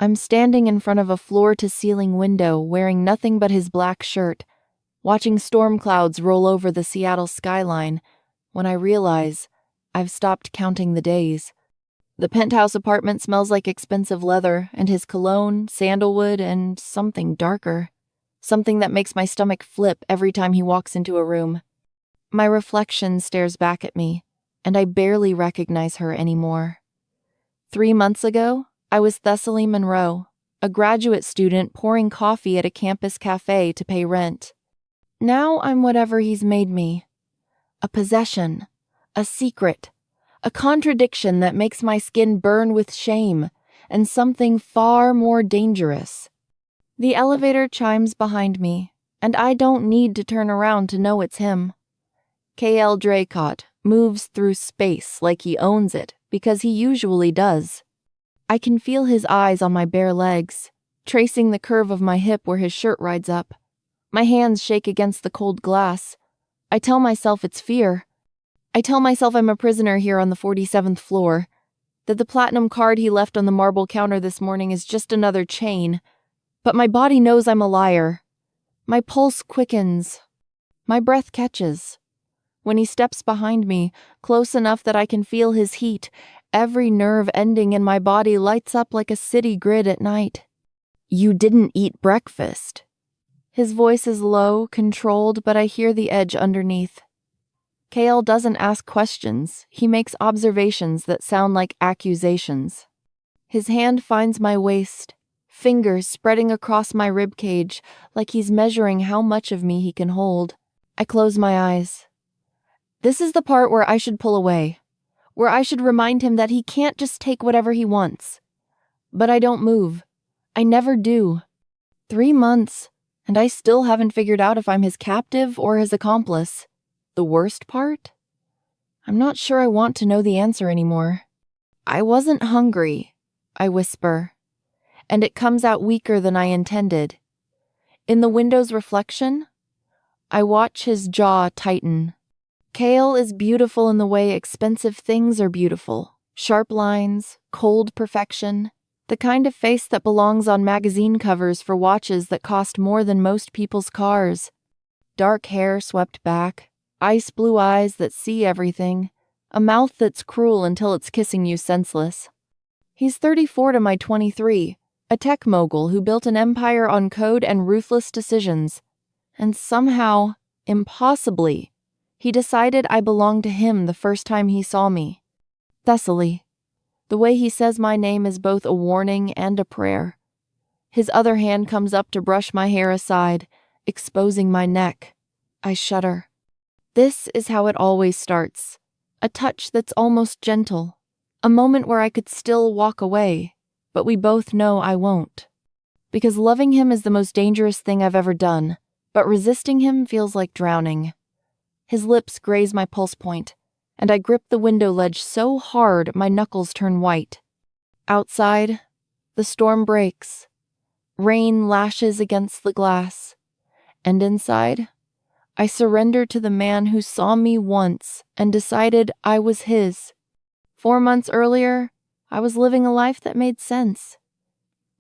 I'm standing in front of a floor-to-ceiling window wearing nothing but his black shirt, watching storm clouds roll over the Seattle skyline, when I realize I've stopped counting the days. The penthouse apartment smells like expensive leather, and his cologne, sandalwood, and something darker. Something that makes my stomach flip every time he walks into a room. My reflection stares back at me, and I barely recognize her anymore. 3 months ago, I was Thessaly Monroe, a graduate student pouring coffee at a campus cafe to pay rent. Now I'm whatever he's made me. A possession, a secret, a contradiction that makes my skin burn with shame, and something far more dangerous. The elevator chimes behind me, and I don't need to turn around to know it's him. K.L. Draycott moves through space like he owns it, because he usually does. I can feel his eyes on my bare legs, tracing the curve of my hip where his shirt rides up. My hands shake against the cold glass. I tell myself it's fear. I tell myself I'm a prisoner here on the 47th floor, that the platinum card he left on the marble counter this morning is just another chain. But my body knows I'm a liar. My pulse quickens. My breath catches. When he steps behind me, close enough that I can feel his heat, every nerve ending in my body lights up like a city grid at night. "You didn't eat breakfast." His voice is low, controlled, but I hear the edge underneath. K.L. doesn't ask questions. He makes observations that sound like accusations. His hand finds my waist, fingers spreading across my ribcage like he's measuring how much of me he can hold. I close my eyes. This is the part where I should pull away, where I should remind him that he can't just take whatever he wants. But I don't move. I never do. 3 months, and I still haven't figured out if I'm his captive or his accomplice. The worst part? I'm not sure I want to know the answer anymore. "I wasn't hungry," I whisper, and it comes out weaker than I intended. In the window's reflection, I watch his jaw tighten. Kale is beautiful in the way expensive things are beautiful. Sharp lines, cold perfection, the kind of face that belongs on magazine covers for watches that cost more than most people's cars. Dark hair swept back, ice blue eyes that see everything, a mouth that's cruel until it's kissing you senseless. He's 34 to my 23, a tech mogul who built an empire on code and ruthless decisions. And somehow, impossibly, he decided I belonged to him the first time he saw me. Thessaly. The way he says my name is both a warning and a prayer. His other hand comes up to brush my hair aside, exposing my neck. I shudder. This is how it always starts. A touch that's almost gentle. A moment where I could still walk away, but we both know I won't. Because loving him is the most dangerous thing I've ever done, but resisting him feels like drowning. His lips graze my pulse point, and I grip the window ledge so hard my knuckles turn white. Outside, the storm breaks. Rain lashes against the glass. And inside, I surrender to the man who saw me once and decided I was his. 4 months earlier, I was living a life that made sense.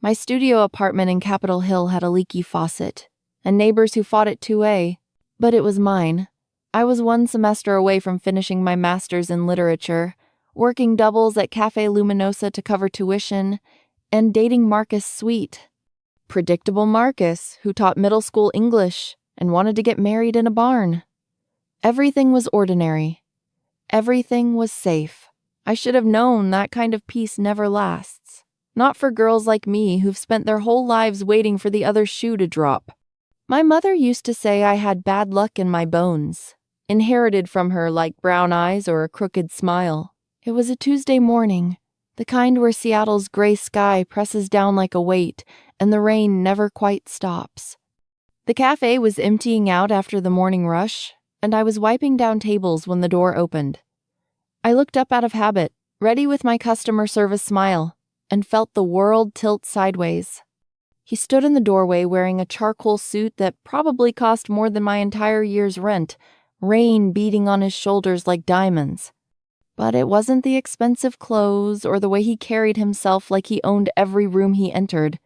My studio apartment in Capitol Hill had a leaky faucet, and neighbors who fought it 2A, but it was mine. I was 1 semester away from finishing my master's in literature, working doubles at Cafe Luminosa to cover tuition, and dating Marcus Sweet. Predictable Marcus, who taught middle school English and wanted to get married in a barn. Everything was ordinary. Everything was safe. I should have known that kind of peace never lasts. Not for girls like me who've spent their whole lives waiting for the other shoe to drop. My mother used to say I had bad luck in my bones, inherited from her like brown eyes or a crooked smile. It was a Tuesday morning, the kind where Seattle's gray sky presses down like a weight and the rain never quite stops. The cafe was emptying out after the morning rush, and I was wiping down tables when the door opened. I looked up out of habit, ready with my customer service smile, and felt the world tilt sideways. He stood in the doorway wearing a charcoal suit that probably cost more than my entire year's rent, rain beating on his shoulders like diamonds. But it wasn't the expensive clothes or the way he carried himself like he owned every room he entered.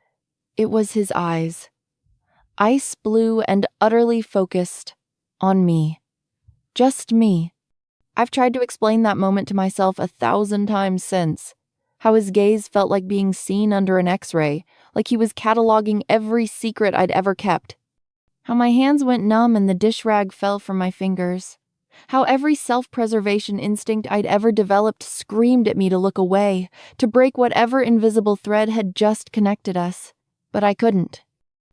It was his eyes. Ice blue and utterly focused on me. Just me. I've tried to explain that moment to myself 1,000 times since. How his gaze felt like being seen under an X-ray, like he was cataloging every secret I'd ever kept. How my hands went numb and the dish rag fell from my fingers. How every self-preservation instinct I'd ever developed screamed at me to look away, to break whatever invisible thread had just connected us. But I couldn't.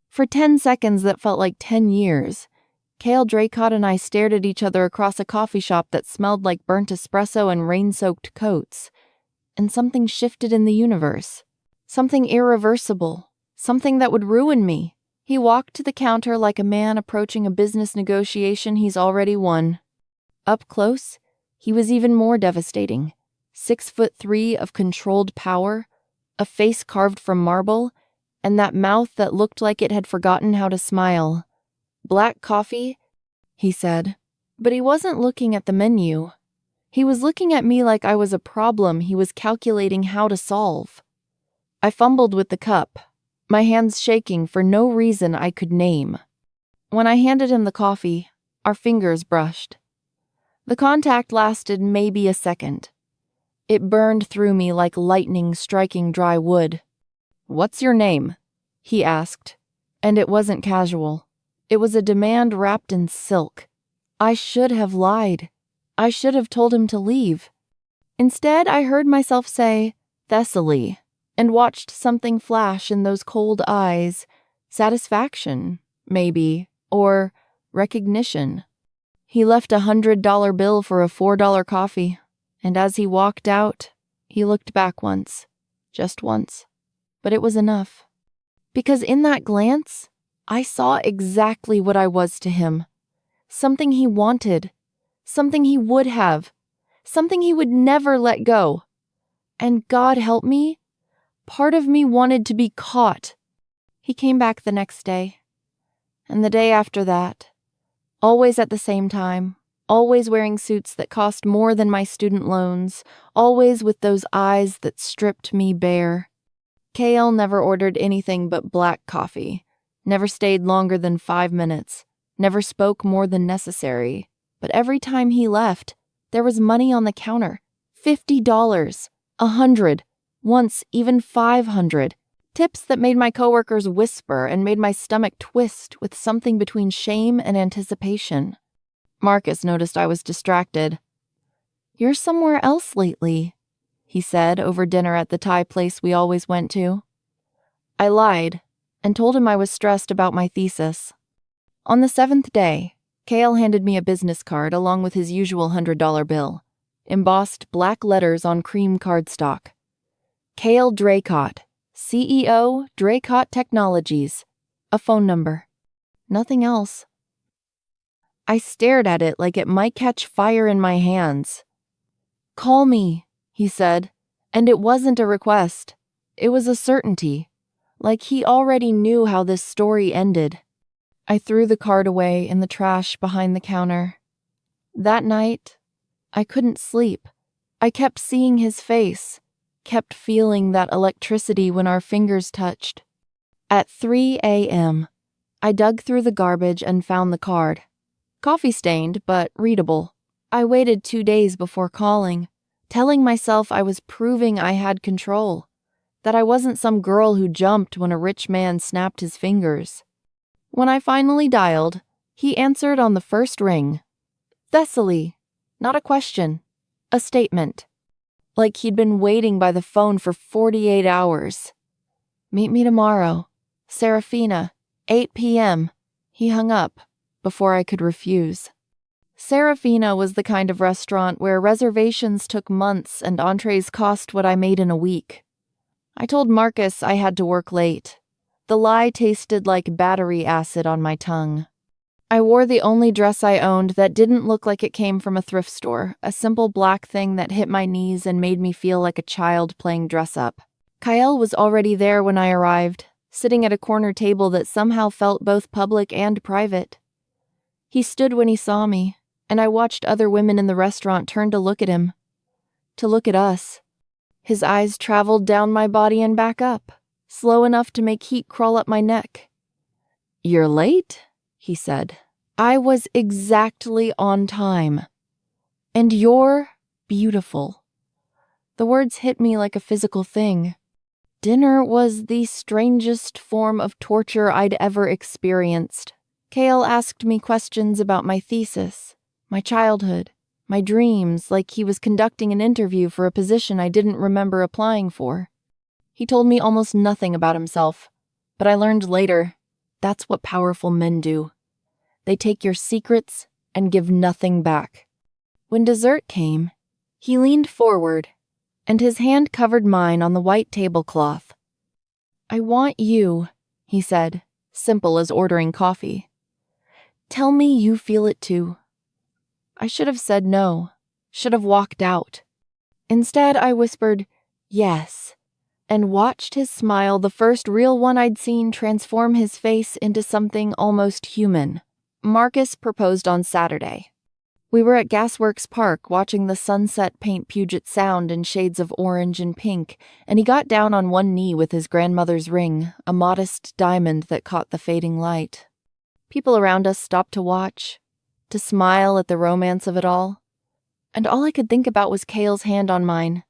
For 10 seconds that felt like 10 years, Cale Draycott and I stared at each other across a coffee shop that smelled like burnt espresso and rain-soaked coats. And something shifted in the universe. Something irreversible. Something that would ruin me. He walked to the counter like a man approaching a business negotiation he's already won. Up close, he was even more devastating. 6'3" of controlled power, a face carved from marble, and that mouth that looked like it had forgotten how to smile. "Black coffee," he said, but he wasn't looking at the menu. He was looking at me like I was a problem he was calculating how to solve. I fumbled with the cup, my hands shaking for no reason I could name. When I handed him the coffee, our fingers brushed. The contact lasted maybe a second. It burned through me like lightning striking dry wood. "What's your name?" he asked, and it wasn't casual. It was a demand wrapped in silk. I should have lied. I should have told him to leave. Instead, I heard myself say, "Thessaly," and watched something flash in those cold eyes. Satisfaction, maybe, or recognition. He left a $100 bill for a $4 coffee, and as he walked out, he looked back once. Just once. But it was enough. Because in that glance, I saw exactly what I was to him. Something he wanted. Something he would have. Something he would never let go. And God help me, part of me wanted to be caught. He came back the next day. And the day after that. Always at the same time. Always wearing suits that cost more than my student loans. Always with those eyes that stripped me bare. Cale never ordered anything but black coffee. Never stayed longer than 5 minutes. Never spoke more than necessary. But every time he left, there was money on the counter. $50, $100, once even $500. Tips that made my coworkers whisper and made my stomach twist with something between shame and anticipation. Marcus noticed I was distracted. "You're somewhere else lately," he said over dinner at the Thai place we always went to. I lied and told him I was stressed about my thesis. On the 7th day, Cale handed me a business card along with his usual $100 bill, embossed black letters on cream cardstock. Cale Draycott, CEO, Draycott Technologies. A phone number. Nothing else. I stared at it like it might catch fire in my hands. "Call me," he said, and it wasn't a request. It was a certainty, like he already knew how this story ended. I threw the card away in the trash behind the counter. That night, I couldn't sleep. I kept seeing his face, kept feeling that electricity when our fingers touched. At 3 a.m., I dug through the garbage and found the card. Coffee-stained, but readable. I waited 2 days before calling, telling myself I was proving I had control, that I wasn't some girl who jumped when a rich man snapped his fingers. When I finally dialed, he answered on the first ring. Thessaly. Not a question. A statement. Like he'd been waiting by the phone for 48 hours. "Meet me tomorrow. Serafina. 8 p.m. He hung up before I could refuse. Serafina was the kind of restaurant where reservations took months and entrees cost what I made in a week. I told Marcus I had to work late. The lie tasted like battery acid on my tongue. I wore the only dress I owned that didn't look like it came from a thrift store, a simple black thing that hit my knees and made me feel like a child playing dress-up. Kyle was already there when I arrived, sitting at a corner table that somehow felt both public and private. He stood when he saw me, and I watched other women in the restaurant turn to look at him. to look at us. His eyes traveled down my body and back up, slow enough to make heat crawl up my neck. "You're late?" he said. I was exactly on time. "And you're beautiful." The words hit me like a physical thing. Dinner was the strangest form of torture I'd ever experienced. Kale asked me questions about my thesis, my childhood, my dreams, like he was conducting an interview for a position I didn't remember applying for. He told me almost nothing about himself, but I learned later, that's what powerful men do. They take your secrets and give nothing back. When dessert came, he leaned forward, and his hand covered mine on the white tablecloth. "I want you," he said, simple as ordering coffee. "Tell me you feel it too." I should have said no, should have walked out. Instead, I whispered, "Yes," and watched his smile, the first real one I'd seen, transform his face into something almost human. Marcus proposed on Saturday. We were at Gasworks Park watching the sunset paint Puget Sound in shades of orange and pink, and he got down on one knee with his grandmother's ring, a modest diamond that caught the fading light. People around us stopped to watch, to smile at the romance of it all. And all I could think about was Kale's hand on mine,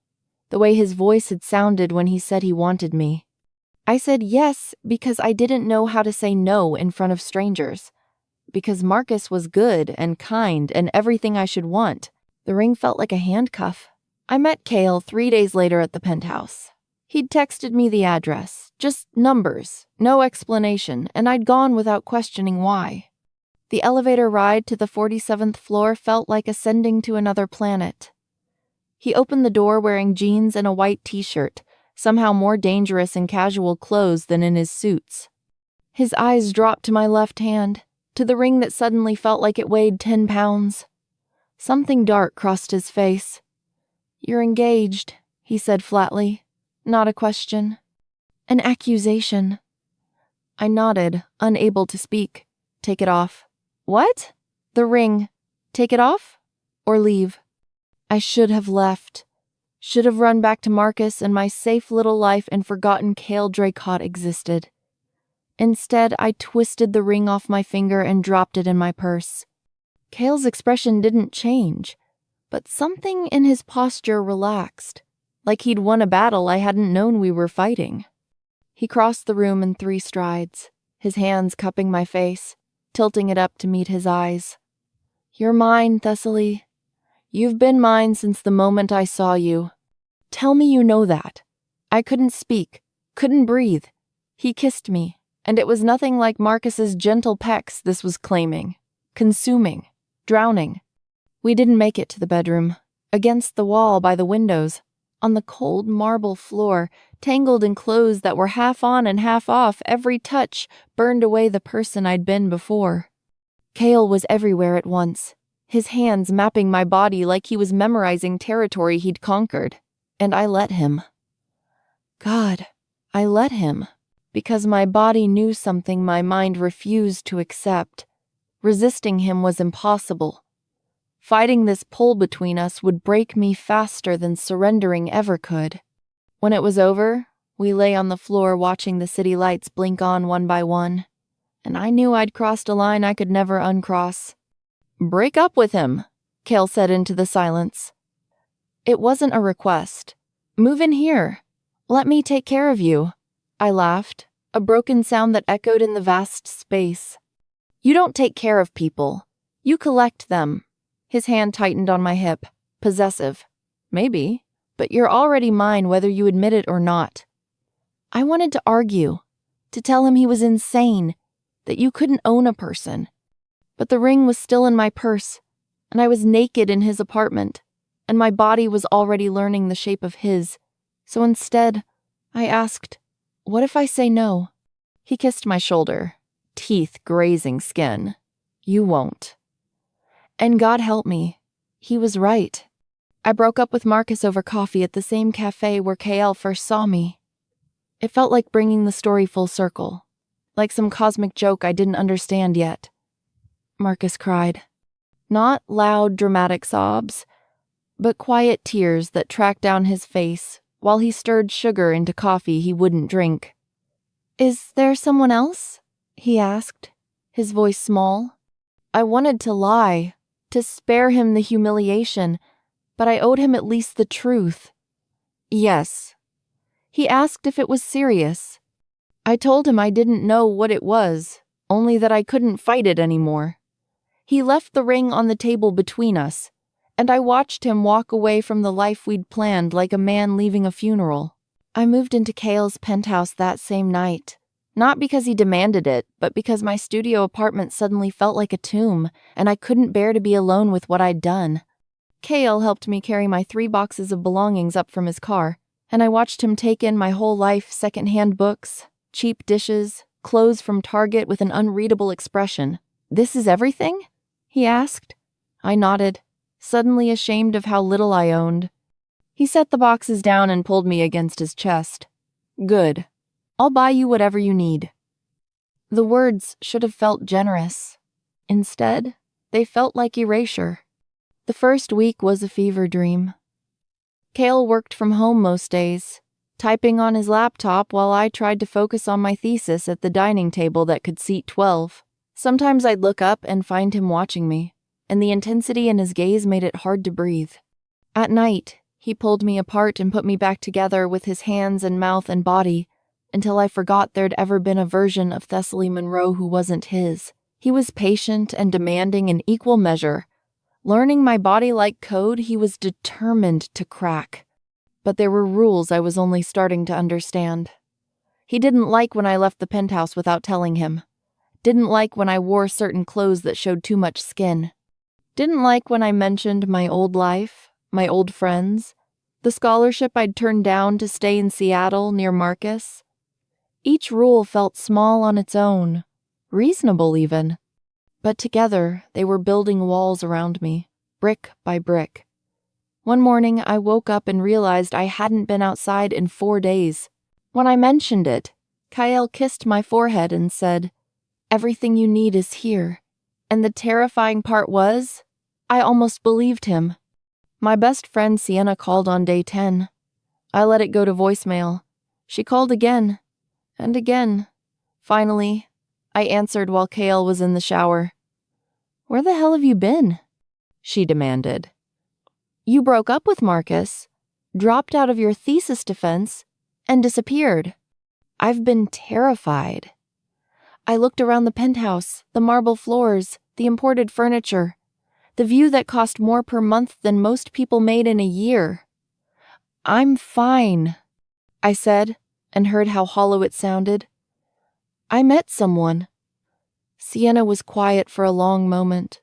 the way his voice had sounded when he said he wanted me. I said yes because I didn't know how to say no in front of strangers. Because Marcus was good and kind and everything I should want. The ring felt like a handcuff. I met Kale 3 days later at the penthouse. He'd texted me the address, just numbers, no explanation, and I'd gone without questioning why. The elevator ride to the 47th floor felt like ascending to another planet. He opened the door wearing jeans and a white t-shirt, somehow more dangerous in casual clothes than in his suits. His eyes dropped to my left hand, to the ring that suddenly felt like it weighed 10 pounds. Something dark crossed his face. "You're engaged," he said flatly. Not a question. An accusation. I nodded, unable to speak. "Take it off." "What?" "The ring. Take it off? Or leave?" I should have left. Should have run back to Marcus and my safe little life and forgotten Kale Draycott existed. Instead, I twisted the ring off my finger and dropped it in my purse. Kale's expression didn't change, but something in his posture relaxed, like he'd won a battle I hadn't known we were fighting. He crossed the room in 3 strides, his hands cupping my face, tilting it up to meet his eyes. "You're mine, Thessaly. You've been mine since the moment I saw you. Tell me you know that." I couldn't speak, couldn't breathe. He kissed me. And it was nothing like Marcus's gentle pecks this was claiming, consuming, drowning. We didn't make it to the bedroom. Against the wall by the windows, on the cold marble floor, tangled in clothes that were half on and half off, every touch burned away the person I'd been before. Kale was everywhere at once, his hands mapping my body like he was memorizing territory he'd conquered. And I let him. God, I let him. Because my body knew something my mind refused to accept. Resisting him was impossible. Fighting this pull between us would break me faster than surrendering ever could. When it was over, we lay on the floor watching the city lights blink on one by one, and I knew I'd crossed a line I could never uncross. "Break up with him," Kale said into the silence. It wasn't a request. "Move in here. Let me take care of you." I laughed, a broken sound that echoed in the vast space. "You don't take care of people. You collect them." His hand tightened on my hip, possessive. "Maybe, but you're already mine whether you admit it or not." I wanted to argue, to tell him he was insane, that you couldn't own a person. But the ring was still in my purse, and I was naked in his apartment, and my body was already learning the shape of his. So instead, I asked, "What if I say no?" He kissed my shoulder, teeth grazing skin. "You won't." And God help me, he was right. I broke up with Marcus over coffee at the same cafe where KL first saw me. It felt like bringing the story full circle, like some cosmic joke I didn't understand yet. Marcus cried. Not loud, dramatic sobs, but quiet tears that tracked down his face while he stirred sugar into coffee he wouldn't drink. "Is there someone else?" he asked, his voice small. I wanted to lie, to spare him the humiliation, but I owed him at least the truth. "Yes." He asked if it was serious. I told him I didn't know what it was, only that I couldn't fight it anymore. He left the ring on the table between us, and I watched him walk away from the life we'd planned like a man leaving a funeral. I moved into Cale's penthouse that same night, not because he demanded it, but because my studio apartment suddenly felt like a tomb, and I couldn't bear to be alone with what I'd done. Cale helped me carry my 3 boxes of belongings up from his car, and I watched him take in my whole life, secondhand books, cheap dishes, clothes from Target with an unreadable expression. "This is everything?" he asked. I nodded, suddenly ashamed of how little I owned. He set the boxes down and pulled me against his chest. "Good. I'll buy you whatever you need." The words should have felt generous. Instead, they felt like erasure. The first week was a fever dream. Cale worked from home most days, typing on his laptop while I tried to focus on my thesis at the dining table that could seat 12. Sometimes I'd look up and find him watching me, and the intensity in his gaze made it hard to breathe. At night, he pulled me apart and put me back together with his hands and mouth and body, until I forgot there'd ever been a version of Thessaly Monroe who wasn't his. He was patient and demanding in equal measure. Learning my body like code, he was determined to crack. But there were rules I was only starting to understand. He didn't like when I left the penthouse without telling him. Didn't like when I wore certain clothes that showed too much skin. Didn't like when I mentioned my old life, my old friends, the scholarship I'd turned down to stay in Seattle near Marcus. Each rule felt small on its own, reasonable even. But together, they were building walls around me, brick by brick. One morning, I woke up and realized I hadn't been outside in 4 days. When I mentioned it, Kyle kissed my forehead and said, "Everything you need is here." And the terrifying part was, I almost believed him. My best friend Sienna called on day 10. I let it go to voicemail. She called again, and again. Finally, I answered while Cale was in the shower. "Where the hell have you been?" she demanded. "You broke up with Marcus, dropped out of your thesis defense, and disappeared." I've been terrified. I looked around the penthouse, the marble floors, the imported furniture, the view that cost more per month than most people made in a year. "I'm fine," I said, and heard how hollow it sounded. "I met someone." Sienna was quiet for a long moment.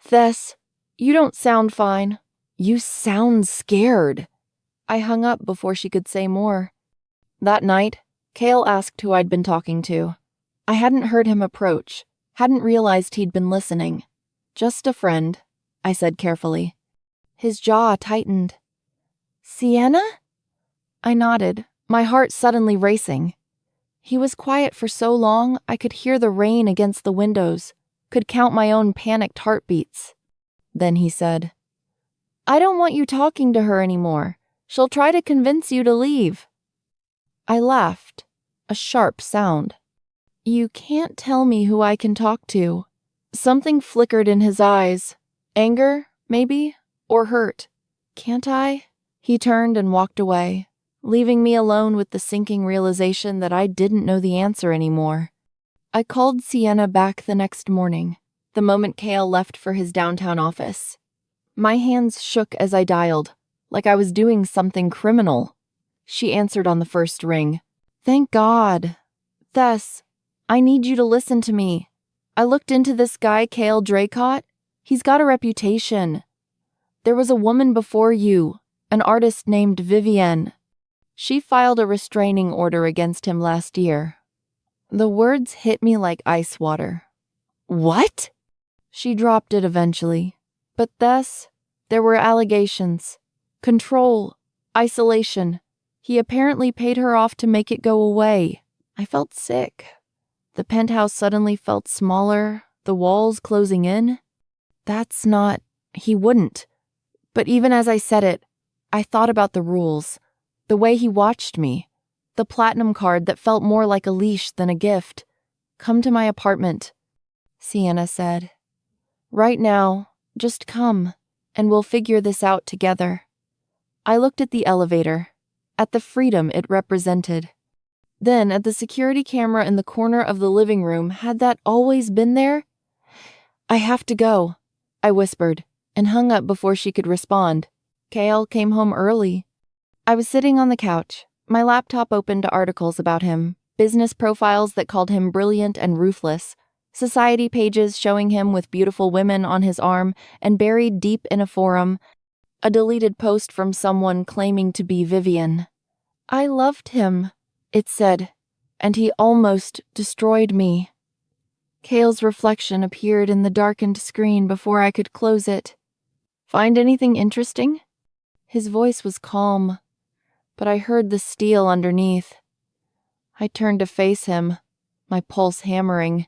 "Thess, you don't sound fine. You sound scared." I hung up before she could say more. That night, Cale asked who I'd been talking to. I hadn't heard him approach, hadn't realized he'd been listening. "Just a friend," I said carefully. His jaw tightened. "Sienna?" I nodded, my heart suddenly racing. He was quiet for so long I could hear the rain against the windows, could count my own panicked heartbeats. Then he said, "I don't want you talking to her anymore. She'll try to convince you to leave." I laughed, a sharp sound. "You can't tell me who I can talk to." Something flickered in his eyes. Anger, maybe, or hurt. "Can't I?" He turned and walked away, leaving me alone with the sinking realization that I didn't know the answer anymore. I called Sienna back the next morning, the moment Cale left for his downtown office. My hands shook as I dialed, like I was doing something criminal. She answered on the first ring. "Thank God. Thess, I need you to listen to me. I looked into this guy, Cale Draycott. He's got a reputation. There was a woman before you, an artist named Vivienne. She filed a restraining order against him last year." The words hit me like ice water. "What?" She dropped it eventually. But thus, there were allegations. Control. Isolation. He apparently paid her off to make it go away. I felt sick. The penthouse suddenly felt smaller, the walls closing in. That's not... He wouldn't. But even as I said it, I thought about the rules, the way he watched me, the platinum card that felt more like a leash than a gift. "Come to my apartment," Sienna said. "Right now, just come, and we'll figure this out together." I looked at the elevator, at the freedom it represented. Then at the security camera in the corner of the living room. Had that always been there? "I have to go," I whispered, and hung up before she could respond. Cale came home early. I was sitting on the couch, my laptop open to articles about him, business profiles that called him brilliant and ruthless, society pages showing him with beautiful women on his arm, and buried deep in a forum, a deleted post from someone claiming to be Vivian. "I loved him," it said, "and he almost destroyed me." Cale's reflection appeared in the darkened screen before I could close it. "Find anything interesting?" His voice was calm, but I heard the steel underneath. I turned to face him, my pulse hammering.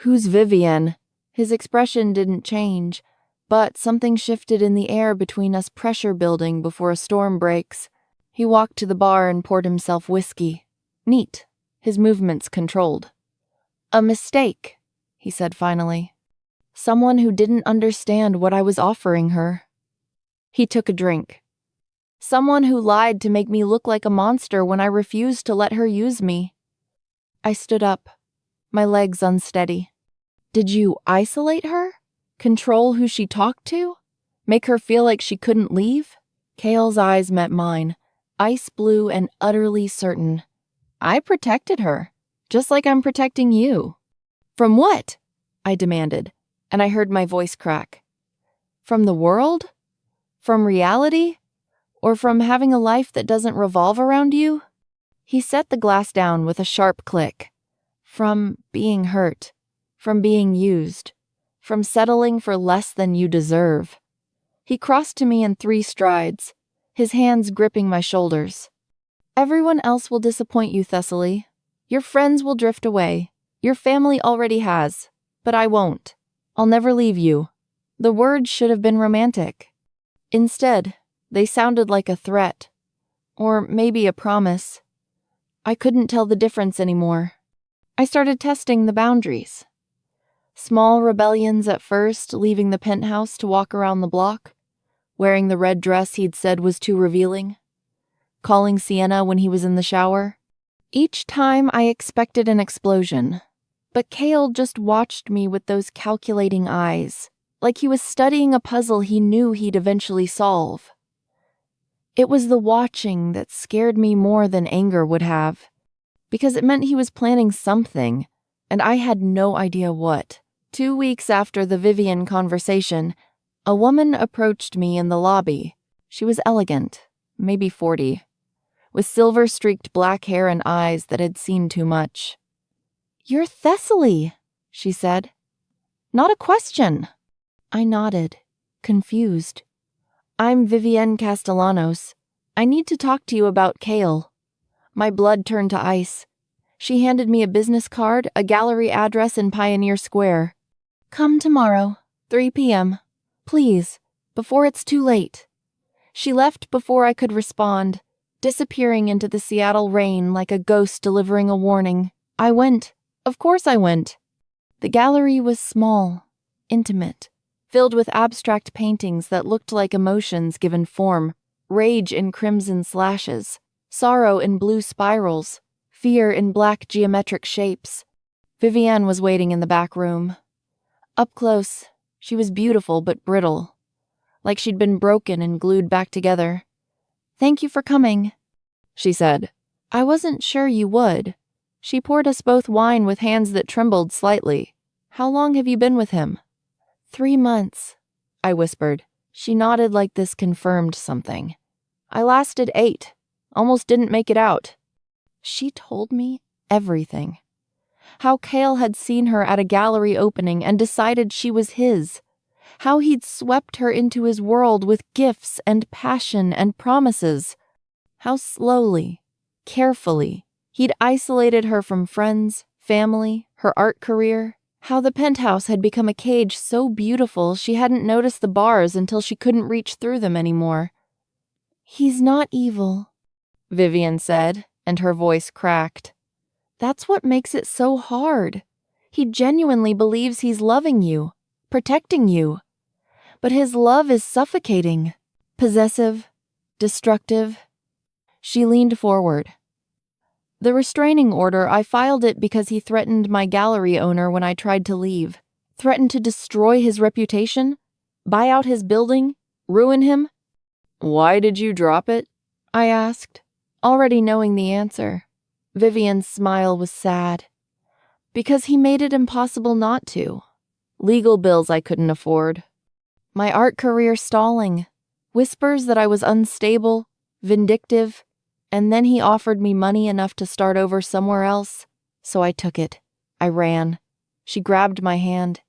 "Who's Vivian?" His expression didn't change, but something shifted in the air between us, pressure building before a storm breaks. He walked to the bar and poured himself whiskey. Neat, his movements controlled. "A mistake," he said finally. "Someone who didn't understand what I was offering her." He took a drink. "Someone who lied to make me look like a monster when I refused to let her use me." I stood up, my legs unsteady. "Did you isolate her? Control who she talked to? Make her feel like she couldn't leave?" Cale's eyes met mine, ice blue and utterly certain. "I protected her, just like I'm protecting you." "From what?" I demanded, and I heard my voice crack. "From the world? From reality? Or from having a life that doesn't revolve around you?" He set the glass down with a sharp click. "From being hurt. From being used. From settling for less than you deserve." He crossed to me in 3 strides, his hands gripping my shoulders. "Everyone else will disappoint you, Thessaly. Your friends will drift away. Your family already has. But I won't. I'll never leave you." The words should have been romantic. Instead, they sounded like a threat. Or maybe a promise. I couldn't tell the difference anymore. I started testing the boundaries. Small rebellions at first, leaving the penthouse to walk around the block, wearing the red dress he'd said was too revealing, calling Sienna when he was in the shower. Each time I expected an explosion, but Cale just watched me with those calculating eyes, like he was studying a puzzle he knew he'd eventually solve. It was the watching that scared me more than anger would have, because it meant he was planning something, and I had no idea what. 2 weeks after the Vivian conversation, a woman approached me in the lobby. She was elegant, maybe 40, with silver-streaked black hair and eyes that had seen too much. "You're Thessaly," she said. "Not a question." I nodded, confused. "I'm Vivienne Castellanos. I need to talk to you about Cale." My blood turned to ice. She handed me a business card, a gallery address in Pioneer Square. "Come tomorrow, 3 p.m. Please, before it's too late." She left before I could respond, disappearing into the Seattle rain like a ghost delivering a warning. I went. Of course I went. The gallery was small, intimate, filled with abstract paintings that looked like emotions given form, rage in crimson slashes, sorrow in blue spirals, fear in black geometric shapes. Vivienne was waiting in the back room. Up close, she was beautiful but brittle, like she'd been broken and glued back together. "Thank you for coming," she said. "I wasn't sure you would." She poured us both wine with hands that trembled slightly. "How long have you been with him?" 3 months, I whispered. She nodded like this confirmed something. "I lasted 8. Almost didn't make it out." She told me everything. How Cale had seen her at a gallery opening and decided she was his. How he'd swept her into his world with gifts and passion and promises. How slowly, carefully, he'd isolated her from friends, family, her art career, How the penthouse had become a cage so beautiful she hadn't noticed the bars until she couldn't reach through them anymore. "He's not evil," Vivian said, and her voice cracked. "That's what makes it so hard. He genuinely believes he's loving you, protecting you. But his love is suffocating, possessive, destructive." She leaned forward. "The restraining order, I filed it because he threatened my gallery owner when I tried to leave. Threatened to destroy his reputation, buy out his building, ruin him." "Why did you drop it?" I asked, already knowing the answer. Vivian's smile was sad. "Because he made it impossible not to. Legal bills I couldn't afford. My art career stalling. Whispers that I was unstable, vindictive, and then he offered me money enough to start over somewhere else. So I took it. I ran." She grabbed my hand.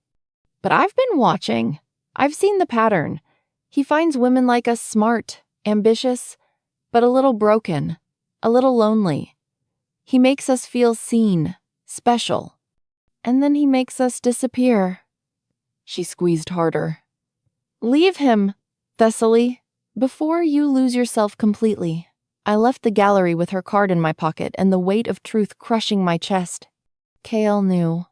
"But I've been watching. I've seen the pattern. He finds women like us smart, ambitious, but a little broken, a little lonely. He makes us feel seen, special. And then he makes us disappear." She squeezed harder. "Leave him, Thessaly, before you lose yourself completely." I left the gallery with her card in my pocket and the weight of truth crushing my chest. Kale knew.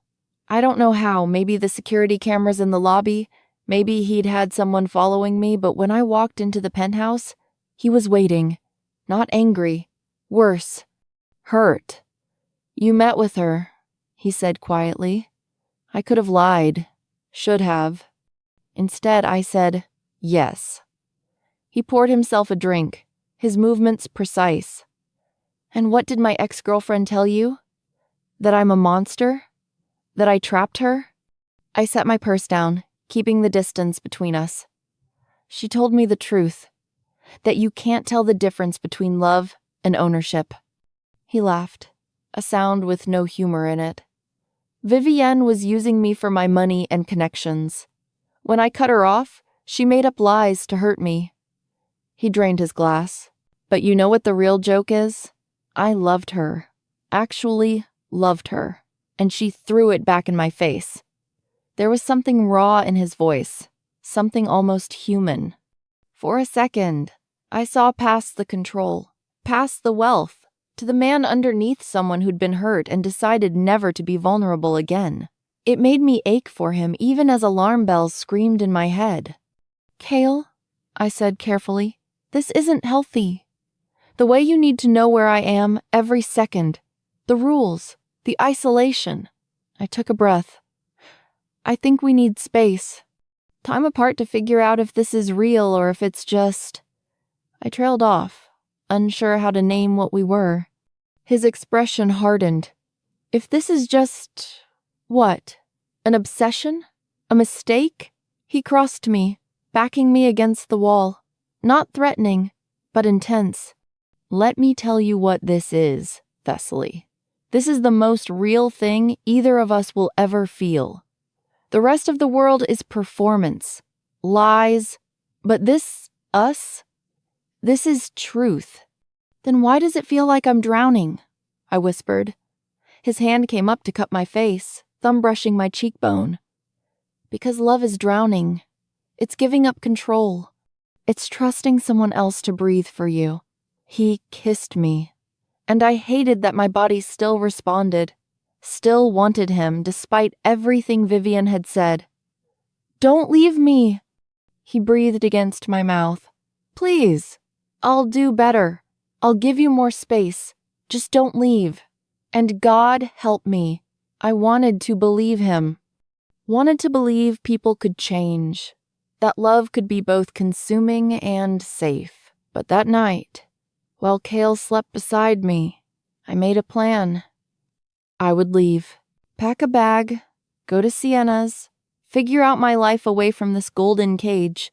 I don't know how, maybe the security cameras in the lobby, maybe he'd had someone following me, but when I walked into the penthouse, he was waiting. Not angry. Worse. Hurt. "You met with her," he said quietly. I could have lied. Should have. Instead, I said, "Yes." He poured himself a drink, his movements precise. "And what did my ex-girlfriend tell you? That I'm a monster? That I trapped her?" I set my purse down, keeping the distance between us. "She told me the truth. That you can't tell the difference between love and ownership." He laughed, a sound with no humor in it. "Vivienne was using me for my money and connections. When I cut her off, she made up lies to hurt me." He drained his glass. "But you know what the real joke is? I loved her. Actually loved her. And she threw it back in my face." There was something raw in his voice, something almost human. For a second, I saw past the control, past the wealth, to the man underneath someone who'd been hurt and decided never to be vulnerable again. It made me ache for him even as alarm bells screamed in my head. "Kale," I said carefully, "this isn't healthy. The way you need to know where I am every second. The rules, the isolation." I took a breath. "I think we need space. Time apart to figure out if this is real or if it's just..." I trailed off, unsure how to name what we were. His expression hardened. "If this is just... what? An obsession? A mistake?" He crossed me, backing me against the wall. Not threatening, but intense. "Let me tell you what this is, Thessaly. This is the most real thing either of us will ever feel. The rest of the world is performance, lies, but this, us, this is truth." "Then why does it feel like I'm drowning?" I whispered. His hand came up to cut my face, thumb brushing my cheekbone. "Because love is drowning. It's giving up control. It's trusting someone else to breathe for you." He kissed me, and I hated that my body still responded, still wanted him despite everything Vivian had said. "Don't leave me." He breathed against my mouth. "Please. I'll do better. I'll give you more space. Just don't leave." And God help me. I wanted to believe him. Wanted to believe people could change. That love could be both consuming and safe. But that night, while Kale slept beside me, I made a plan. I would leave. Pack a bag. Go to Sienna's. Figure out my life away from this golden cage.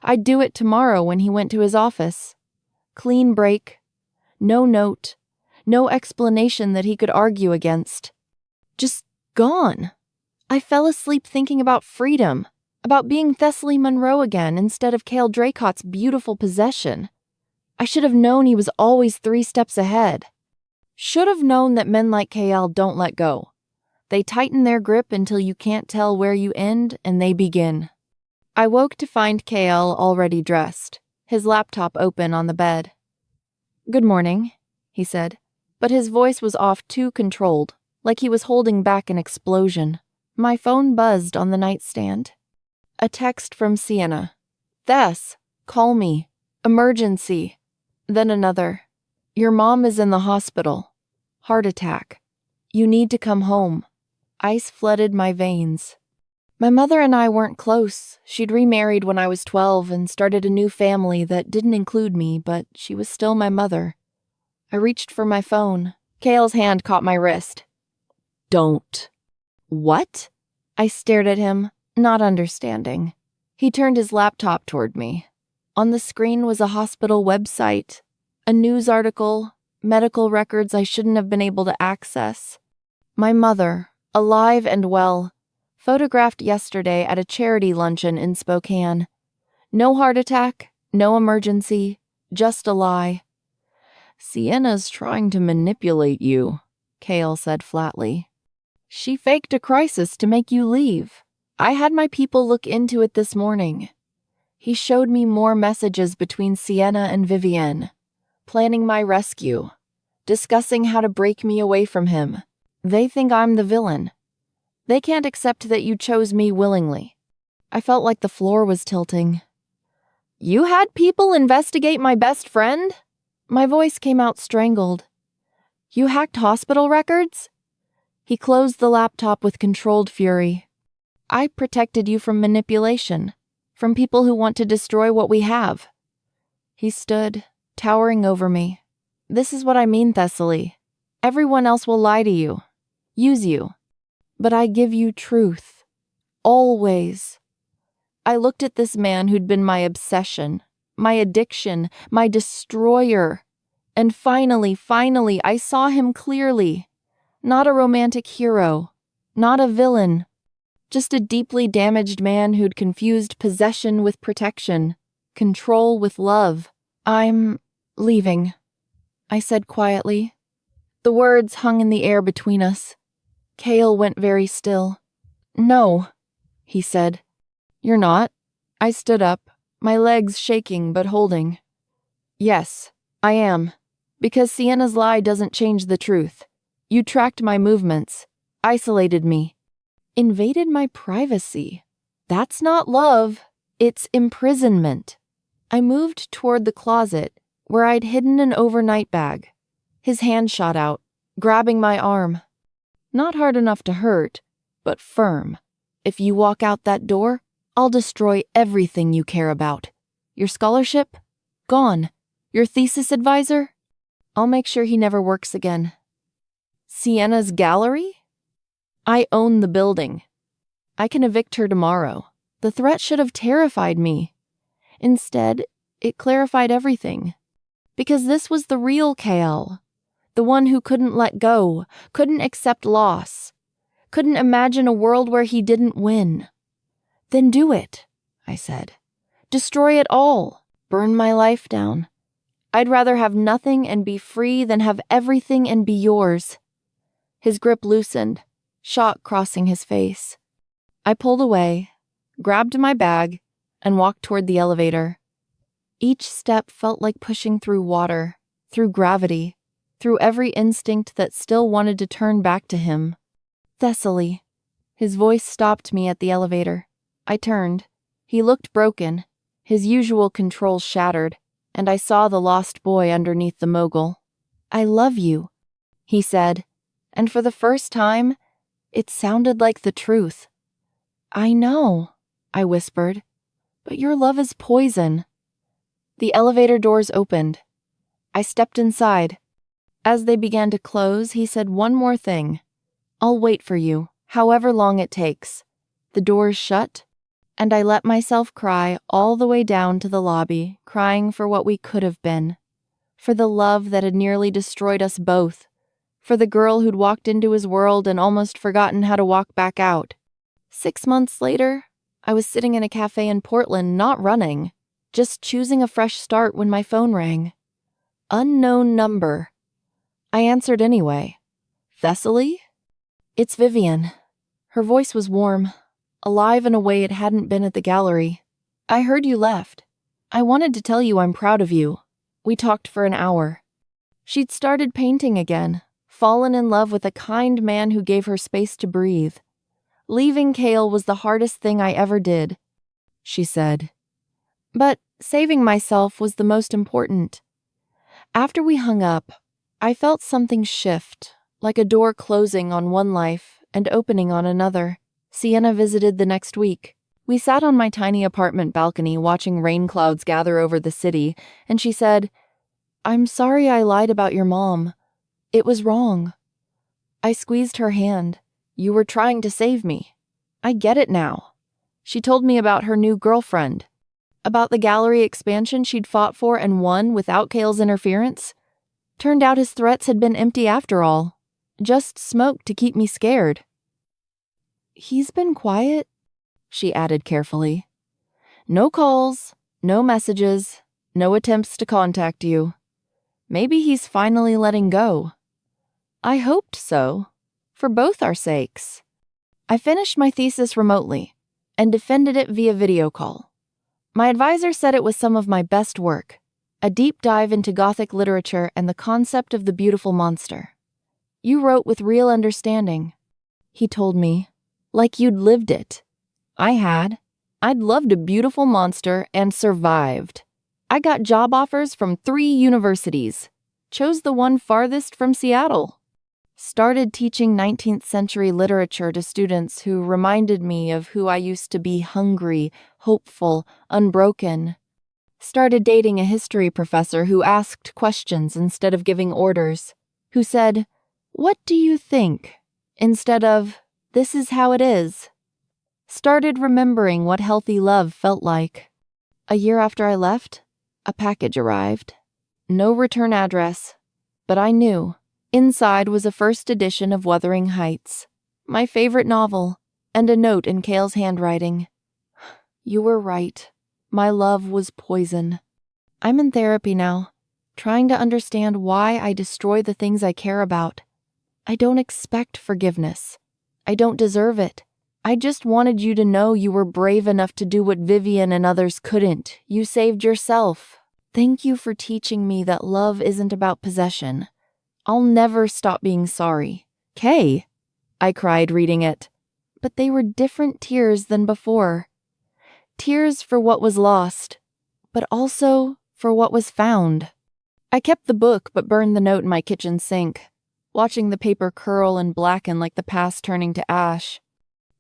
I'd do it tomorrow when he went to his office. Clean break. No note. No explanation that he could argue against. Just gone. I fell asleep thinking about freedom, about being Thessaly Monroe again instead of Cale Dracott's beautiful possession. I should have known he was always 3 steps ahead. Should have known that men like Cale don't let go. They tighten their grip until you can't tell where you end and they begin. I woke to find KL already dressed, his laptop open on the bed. "Good morning," he said, but his voice was off too controlled, like he was holding back an explosion. My phone buzzed on the nightstand. A text from Sienna. "Tess, call me. Emergency." Then another. "Your mom is in the hospital. Heart attack. You need to come home." Ice flooded my veins. My mother and I weren't close. She'd remarried when I was 12 and started a new family that didn't include me, but she was still my mother. I reached for my phone. Kale's hand caught my wrist. "Don't." "What?" I stared at him, not understanding. He turned his laptop toward me. On the screen was a hospital website, a news article, medical records I shouldn't have been able to access. My mother, alive and well, photographed yesterday at a charity luncheon in Spokane. No heart attack, no emergency, just a lie. "Sienna's trying to manipulate you," Kale said flatly. "She faked a crisis to make you leave. I had my people look into it this morning." He showed me more messages between Sienna and Vivienne, planning my rescue, discussing how to break me away from him. They think I'm the villain. They can't accept that you chose me willingly. I felt like the floor was tilting. "You had people investigate my best friend?" My voice came out strangled. "You hacked hospital records?" He closed the laptop with controlled fury. "I protected you from manipulation, from people who want to destroy what we have." He stood, towering over me. "This is what I mean, Thessaly. Everyone else will lie to you, use you. But I give you truth. Always." I looked at this man who'd been my obsession, my addiction, my destroyer. And finally, I saw him clearly. Not a romantic hero, not a villain. Just a deeply damaged man who'd confused possession with protection, control with love. "I'm leaving," I said quietly. The words hung in the air between us. Kale went very still. "No," he said. "You're not." I stood up, my legs shaking but holding. "Yes, I am. Because Sienna's lie doesn't change the truth. You tracked my movements, isolated me, invaded my privacy. That's not love, it's imprisonment." I moved toward the closet, where I'd hidden an overnight bag. His hand shot out, grabbing my arm. "Not hard enough to hurt, but firm. If you walk out that door, I'll destroy everything you care about. Your scholarship? Gone. Your thesis advisor? I'll make sure he never works again. Sienna's gallery? I own the building. I can evict her tomorrow. The threat should have terrified me. Instead, it clarified everything. Because this was the real KL. The one who couldn't let go, couldn't accept loss, couldn't imagine a world where he didn't win. "Then do it," I said. "Destroy it all. Burn my life down. I'd rather have nothing and be free than have everything and be yours." His grip loosened, shock crossing his face. I pulled away, grabbed my bag, and walked toward the elevator. Each step felt like pushing through water, through gravity, through every instinct that still wanted to turn back to him. "Thessaly." His voice stopped me at the elevator. I turned. He looked broken, his usual control shattered, and I saw the lost boy underneath the mogul. "I love you," he said, and for the first time, it sounded like the truth. "I know," I whispered, "but your love is poison." The elevator doors opened. I stepped inside. As they began to close, he said one more thing. "I'll wait for you, however long it takes." The doors shut, and I let myself cry all the way down to the lobby, crying for what we could have been, for the love that had nearly destroyed us both, for the girl who'd walked into his world and almost forgotten how to walk back out. 6 months later, I was sitting in a cafe in Portland, not running, just choosing a fresh start when my phone rang. Unknown number. I answered anyway. "Thessaly?" It's Vivian. Her voice was warm, alive in a way it hadn't been at the gallery. I heard you left. I wanted to tell you I'm proud of you. We talked for an hour. She'd started painting again, fallen in love with a kind man who gave her space to breathe. Leaving Cale was the hardest thing I ever did, she said. But saving myself was the most important. After we hung up, I felt something shift, like a door closing on one life and opening on another. Sienna visited the next week. We sat on my tiny apartment balcony watching rain clouds gather over the city, and she said, "I'm sorry I lied about your mom. It was wrong." I squeezed her hand. "You were trying to save me. I get it now." She told me about her new girlfriend, about the gallery expansion she'd fought for and won without Cale's interference. Turned out his threats had been empty after all, just smoke to keep me scared. "He's been quiet," she added carefully. "No calls, no messages, no attempts to contact you. Maybe he's finally letting go." I hoped so, for both our sakes. I finished my thesis remotely and defended it via video call. My advisor said it was some of my best work, a deep dive into Gothic literature and the concept of the beautiful monster. "You wrote with real understanding," he told me, "like you'd lived it." I had. I'd loved a beautiful monster and survived. I got job offers from 3 universities, chose the one farthest from Seattle. Started teaching 19th century literature to students who reminded me of who I used to be: hungry, hopeful, unbroken. Started dating a history professor who asked questions instead of giving orders, who said, "What do you think?" instead of, "This is how it is." Started remembering what healthy love felt like. A year after I left, a package arrived. No return address, but I knew. Inside was a first edition of Wuthering Heights, my favorite novel, and a note in Cale's handwriting. "You were right. My love was poison." I'm in therapy now, trying to understand why I destroy the things I care about. I don't expect forgiveness. I don't deserve it. I just wanted you to know you were brave enough to do what Vivian and others couldn't. You saved yourself. Thank you for teaching me that love isn't about possession. I'll never stop being sorry. "Kay," I cried reading it. But they were different tears than before. Tears for what was lost, but also for what was found. I kept the book but burned the note in my kitchen sink, watching the paper curl and blacken like the past turning to ash.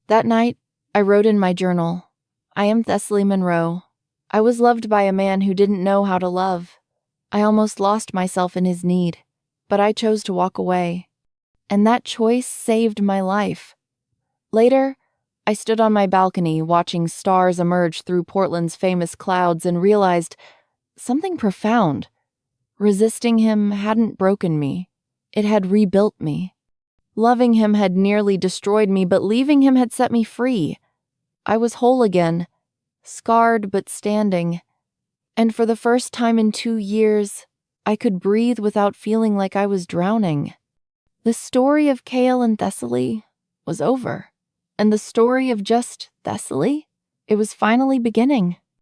That night, I wrote in my journal, "I am Thessaly Monroe. I was loved by a man who didn't know how to love. I almost lost myself in his need, but I chose to walk away. And that choice saved my life." Later, I stood on my balcony watching stars emerge through Portland's famous clouds and realized something profound. Resisting him hadn't broken me. It had rebuilt me. Loving him had nearly destroyed me, but leaving him had set me free. I was whole again, scarred but standing. And for the first time in 2 years, I could breathe without feeling like I was drowning. The story of Cale and Thessaly was over. And the story of just Thessaly, it was finally beginning.